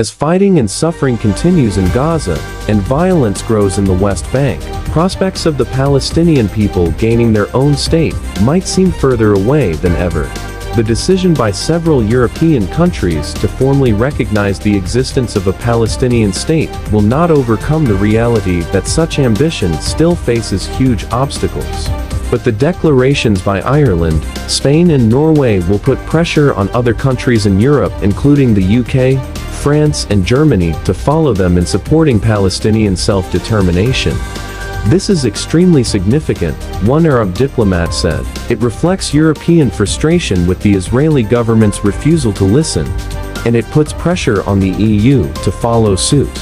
As fighting and suffering continues in Gaza, and violence grows in the West Bank, prospects of the Palestinian people gaining their own state might seem further away than ever. The decision by several European countries to formally recognize the existence of a Palestinian state will not overcome the reality that such ambition still faces huge obstacles. But the declarations by Ireland, Spain and Norway will put pressure on other countries in Europe, including the UK, France and Germany, to follow them in supporting Palestinian self-determination. This is extremely significant, one Arab diplomat said. It reflects European frustration with the Israeli government's refusal to listen, and it puts pressure on the EU to follow suit.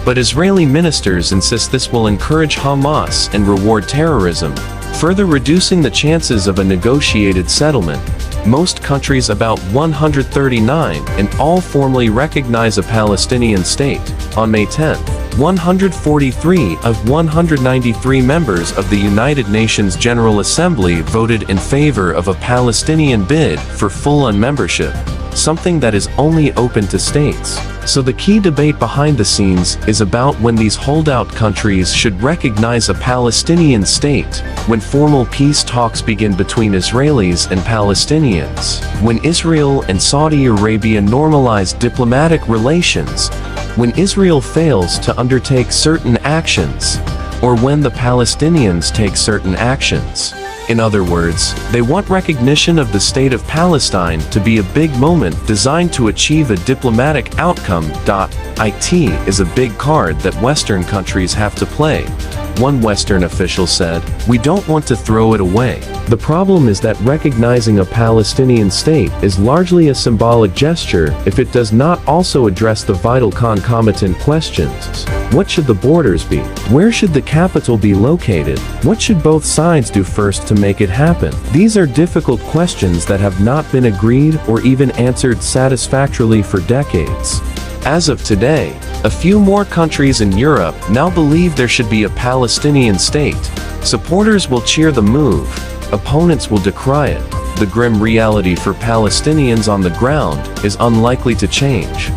But Israeli ministers insist this will encourage Hamas and reward terrorism, further reducing the chances of a negotiated settlement. Most countries, about 139, in all formally recognize a Palestinian state. On May 10, 143 of 193 members of the United Nations General Assembly voted in favor of a Palestinian bid for full membership, something that is only open to states. So the key debate behind the scenes is about when these holdout countries should recognize a Palestinian state, when formal peace talks begin between Israelis and Palestinians, when Israel and Saudi Arabia normalize diplomatic relations, when Israel fails to undertake certain actions, or when the Palestinians take certain actions. In other words, they want recognition of the state of Palestine to be a big moment designed to achieve a diplomatic outcome. It is a big card that Western countries have to play. One Western official said, "We don't want to throw it away." The problem is that recognizing a Palestinian state is largely a symbolic gesture if it does not also address the vital concomitant questions. What should the borders be? Where should the capital be located? What should both sides do first to make it happen? These are difficult questions that have not been agreed or even answered satisfactorily for decades. As of today, a few more countries in Europe now believe there should be a Palestinian state. Supporters will cheer the move, opponents will decry it. The grim reality for Palestinians on the ground is unlikely to change.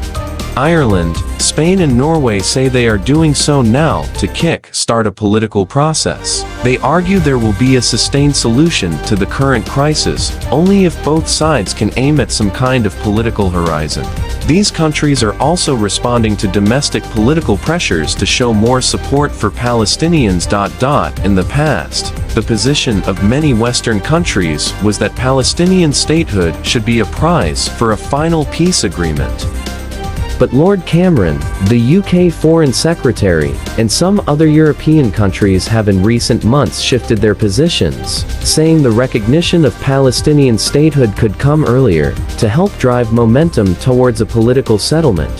Ireland, Spain and Norway say they are doing so now to kick-start a political process. They argue there will be a sustained solution to the current crisis only if both sides can aim at some kind of political horizon. These countries are also responding to domestic political pressures to show more support for Palestinians. In the past, the position of many Western countries was that Palestinian statehood should be a prize for a final peace agreement. But Lord Cameron, the UK Foreign Secretary, and some other European countries have in recent months shifted their positions, saying the recognition of Palestinian statehood could come earlier, to help drive momentum towards a political settlement.